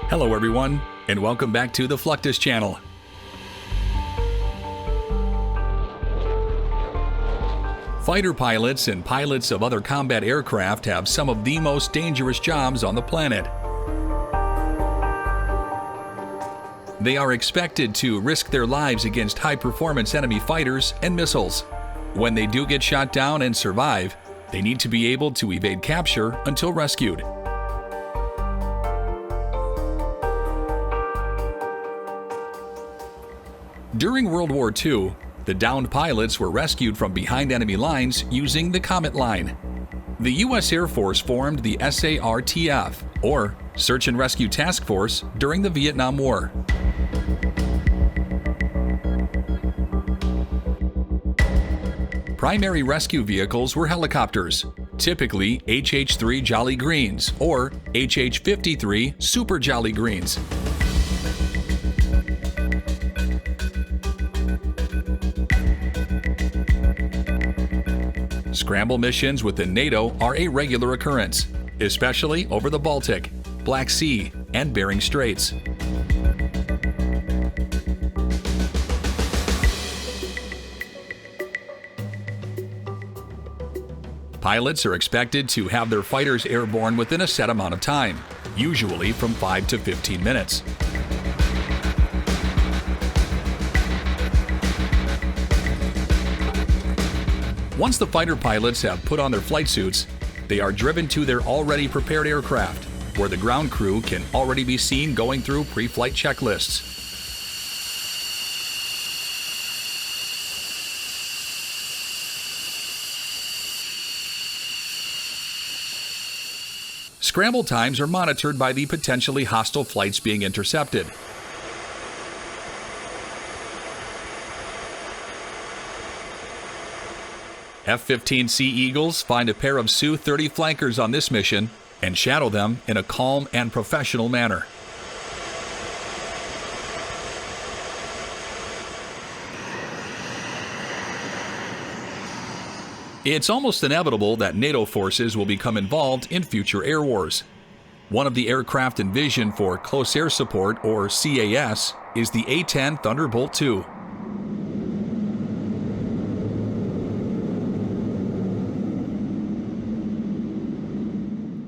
Hello everyone, and welcome back to the Fluctus Channel. Fighter pilots and pilots of other combat aircraft have some of the most dangerous jobs on the planet. They are expected to risk their lives against high-performance enemy fighters and missiles. When they do get shot down and survive, they need to be able to evade capture until rescued. During World War II, the downed pilots were rescued from behind enemy lines using the Comet Line. The U.S. Air Force formed the SARTF, or Search and Rescue Task Force, during the Vietnam War. Primary rescue vehicles were helicopters, typically HH-3 Jolly Greens or HH-53 Super Jolly Greens. Scramble missions within NATO are a regular occurrence, especially over the Baltic, Black Sea, and Bering Straits. Pilots are expected to have their fighters airborne within a set amount of time, usually from 5 to 15 minutes. Once the fighter pilots have put on their flight suits, they are driven to their already prepared aircraft, where the ground crew can already be seen going through pre-flight checklists. Scramble times are monitored by the potentially hostile flights being intercepted. F-15C Eagles find a pair of Su-30 flankers on this mission and shadow them in a calm and professional manner. It's almost inevitable that NATO forces will become involved in future air wars. One of the aircraft envisioned for Close Air Support, or CAS, is the A-10 Thunderbolt II.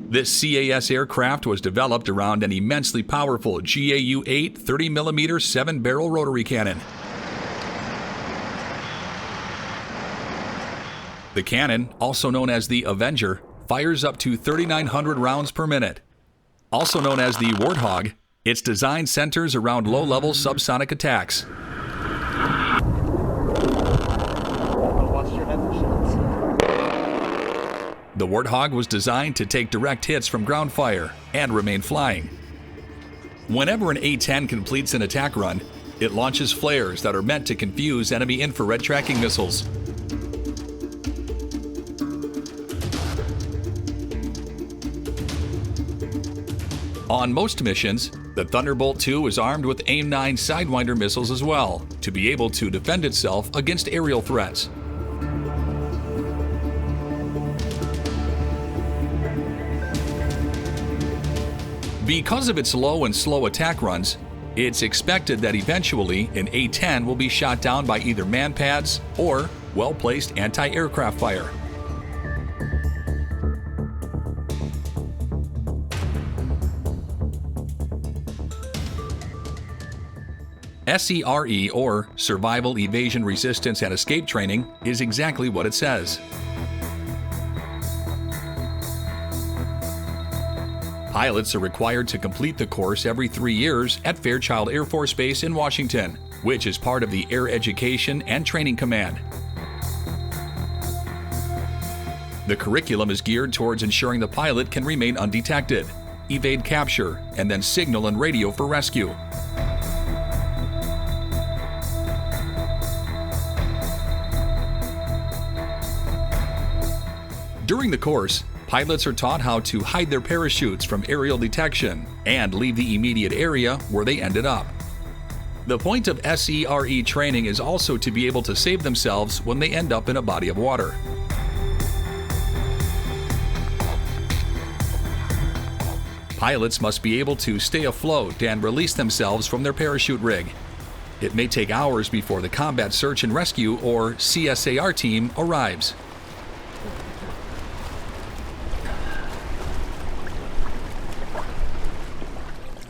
This CAS aircraft was developed around an immensely powerful GAU-8 30mm 7-barrel rotary cannon. The cannon, also known as the Avenger, fires up to 3,900 rounds per minute. Also known as the Warthog, its design centers around low-level subsonic attacks. The Warthog was designed to take direct hits from ground fire and remain flying. Whenever an A-10 completes an attack run, it launches flares that are meant to confuse enemy infrared tracking missiles. On most missions, the Thunderbolt II is armed with AIM-9 Sidewinder missiles as well, to be able to defend itself against aerial threats. Because of its low and slow attack runs, it's expected that eventually an A-10 will be shot down by either man-pads or well-placed anti-aircraft fire. SERE, or Survival, Evasion, Resistance, and Escape Training, is exactly what it says. Pilots are required to complete the course every 3 years at Fairchild Air Force Base in Washington, which is part of the Air Education and Training Command. The curriculum is geared towards ensuring the pilot can remain undetected, evade capture, and then signal and radio for rescue. During the course, pilots are taught how to hide their parachutes from aerial detection and leave the immediate area where they ended up. The point of SERE training is also to be able to save themselves when they end up in a body of water. Pilots must be able to stay afloat and release themselves from their parachute rig. It may take hours before the Combat Search and Rescue, or CSAR, team arrives.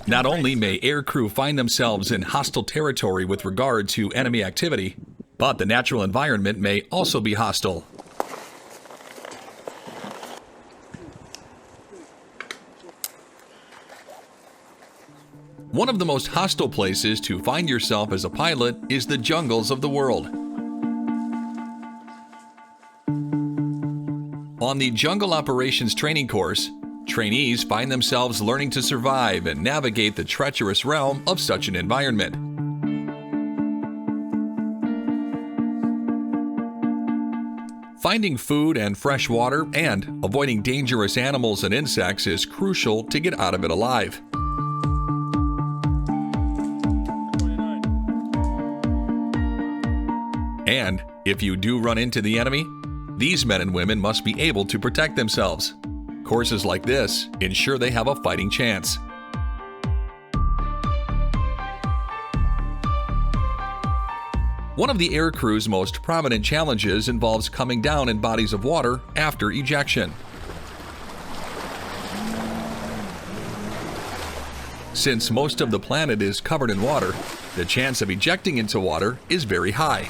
Not only may aircrew find themselves in hostile territory with regard to enemy activity, but the natural environment may also be hostile. One of the most hostile places to find yourself as a pilot is the jungles of the world. On the Jungle Operations Training course, trainees find themselves learning to survive and navigate the treacherous realm of such an environment. Finding food and fresh water and avoiding dangerous animals and insects is crucial to get out of it alive. And if you do run into the enemy, these men and women must be able to protect themselves. Courses like this ensure they have a fighting chance. One of the aircrew's most prominent challenges involves coming down in bodies of water after ejection. Since most of the planet is covered in water, the chance of ejecting into water is very high.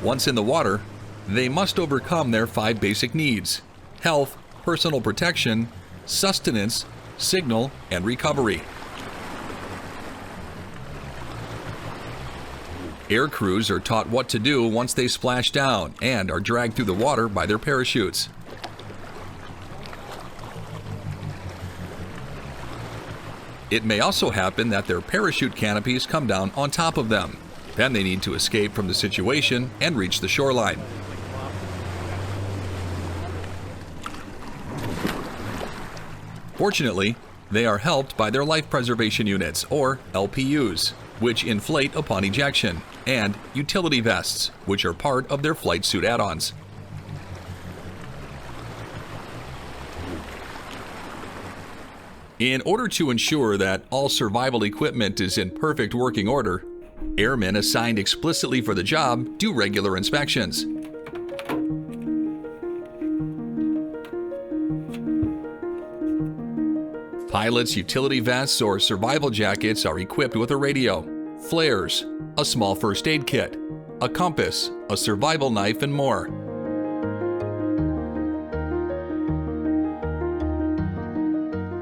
Once in the water, they must overcome their 5 basic needs: health, personal protection, sustenance, signal, and recovery. Aircrews are taught what to do once they splash down and are dragged through the water by their parachutes. It may also happen that their parachute canopies come down on top of them. Then they need to escape from the situation and reach the shoreline. Fortunately, they are helped by their life preservation units, or LPUs, which inflate upon ejection, and utility vests, which are part of their flight suit add-ons. In order to ensure that all survival equipment is in perfect working order, airmen assigned explicitly for the job do regular inspections. Pilots' utility vests or survival jackets are equipped with a radio, flares, a small first aid kit, a compass, a survival knife, and more.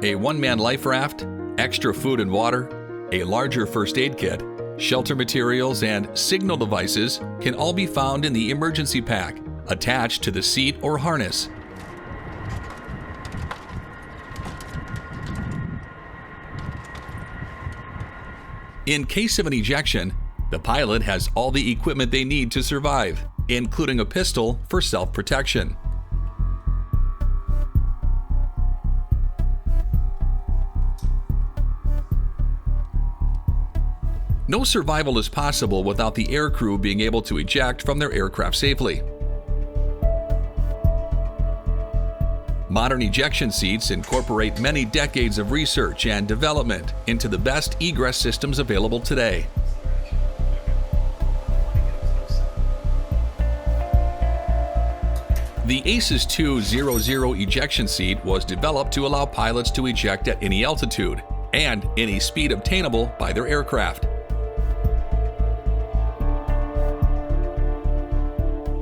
A one-man life raft, extra food and water, a larger first aid kit, shelter materials, and signal devices can all be found in the emergency pack, attached to the seat or harness. In case of an ejection, the pilot has all the equipment they need to survive, including a pistol for self-protection. No survival is possible without the aircrew being able to eject from their aircraft safely. Modern ejection seats incorporate many decades of research and development into the best egress systems available today. The ACES 200 ejection seat was developed to allow pilots to eject at any altitude and any speed obtainable by their aircraft.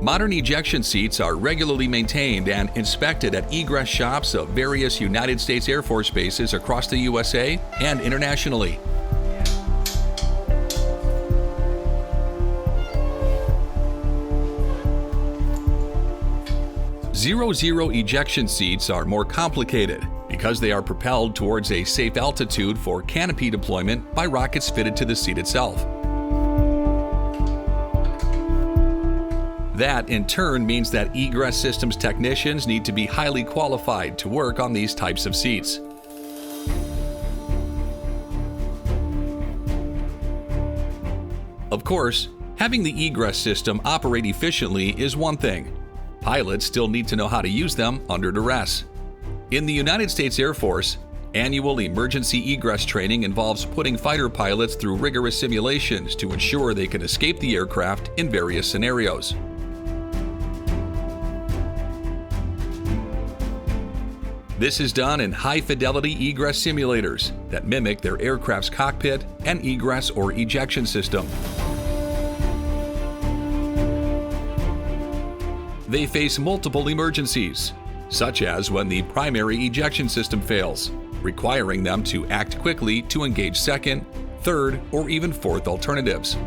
Modern ejection seats are regularly maintained and inspected at egress shops of various United States Air Force bases across the USA and internationally. Zero ejection seats are more complicated because they are propelled towards a safe altitude for canopy deployment by rockets fitted to the seat itself. That, in turn, means that egress systems technicians need to be highly qualified to work on these types of seats. Of course, having the egress system operate efficiently is one thing. Pilots still need to know how to use them under duress. In the United States Air Force, annual emergency egress training involves putting fighter pilots through rigorous simulations to ensure they can escape the aircraft in various scenarios. This is done in high-fidelity egress simulators that mimic their aircraft's cockpit and egress or ejection system. They face multiple emergencies, such as when the primary ejection system fails, requiring them to act quickly to engage second, third, or even fourth alternatives.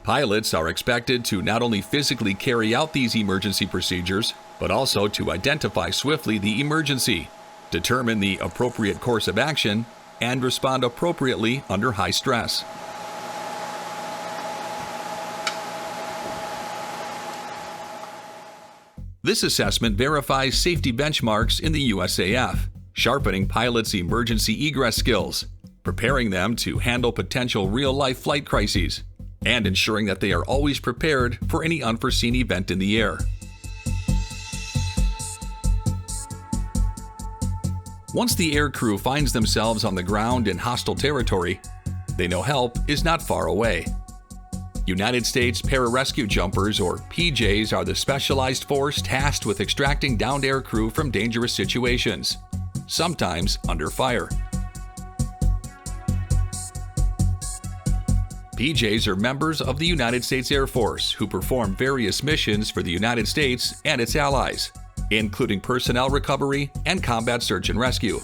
Pilots are expected to not only physically carry out these emergency procedures, but also to identify swiftly the emergency, determine the appropriate course of action, and respond appropriately under high stress. This assessment verifies safety benchmarks in the USAF, sharpening pilots' emergency egress skills, preparing them to handle potential real-life flight crises, and ensuring that they are always prepared for any unforeseen event in the air. Once the aircrew finds themselves on the ground in hostile territory, they know help is not far away. United States Pararescue Jumpers, or PJs, are the specialized force tasked with extracting downed aircrew from dangerous situations, sometimes under fire. PJs are members of the United States Air Force who perform various missions for the United States and its allies, including personnel recovery and combat search and rescue.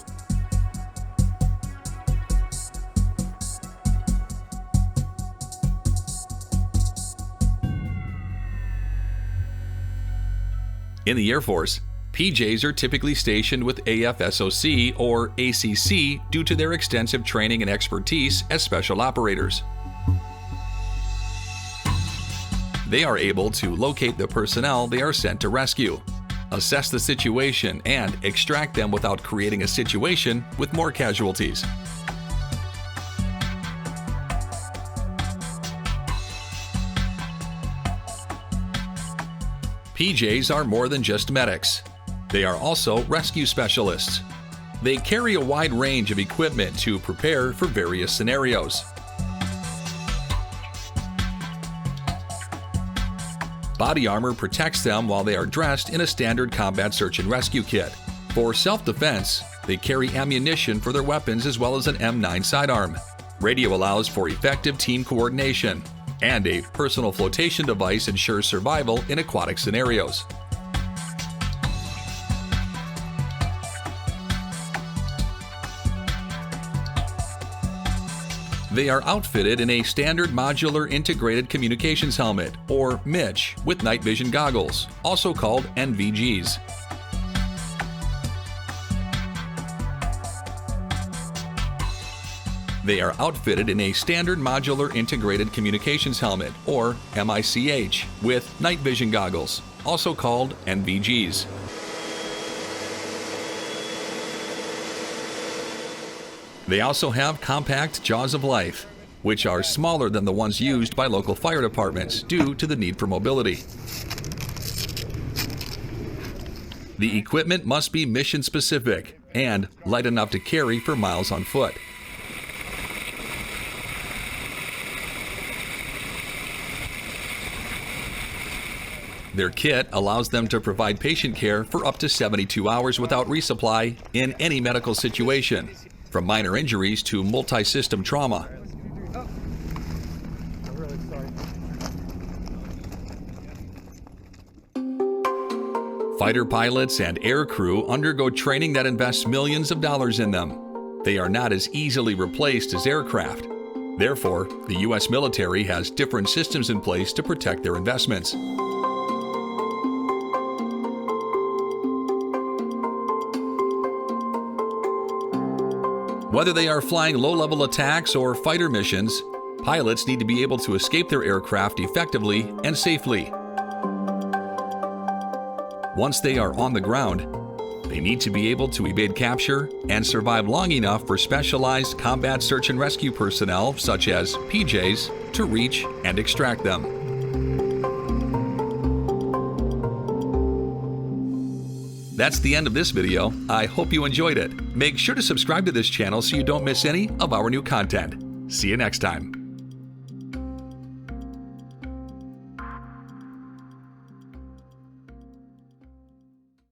In the Air Force, PJs are typically stationed with AFSOC or ACC due to their extensive training and expertise as special operators. They are able to locate the personnel they are sent to rescue, assess the situation, and extract them without creating a situation with more casualties. PJs are more than just medics. They are also rescue specialists. They carry a wide range of equipment to prepare for various scenarios. Body armor protects them while they are dressed in a standard combat search and rescue kit. For self-defense, they carry ammunition for their weapons as well as an M9 sidearm. Radio allows for effective team coordination, and a personal flotation device ensures survival in aquatic scenarios. They are outfitted in a standard modular integrated communications helmet, or MITCH, with night vision goggles, also called NVGs. They are outfitted in a standard modular integrated communications helmet, or MICH, with night vision goggles, also called NVGs. They also have compact jaws of life, which are smaller than the ones used by local fire departments due to the need for mobility. The equipment must be mission-specific and light enough to carry for miles on foot. Their kit allows them to provide patient care for up to 72 hours without resupply in any medical situation, from minor injuries to multi-system trauma. Fighter pilots and aircrew undergo training that invests millions of dollars in them. They are not as easily replaced as aircraft. Therefore, the U.S. military has different systems in place to protect their investments. Whether they are flying low-level attacks or fighter missions, pilots need to be able to escape their aircraft effectively and safely. Once they are on the ground, they need to be able to evade capture and survive long enough for specialized combat search and rescue personnel, such as PJs, to reach and extract them. That's the end of this video. I hope you enjoyed it. Make sure to subscribe to this channel so you don't miss any of our new content. See you next time.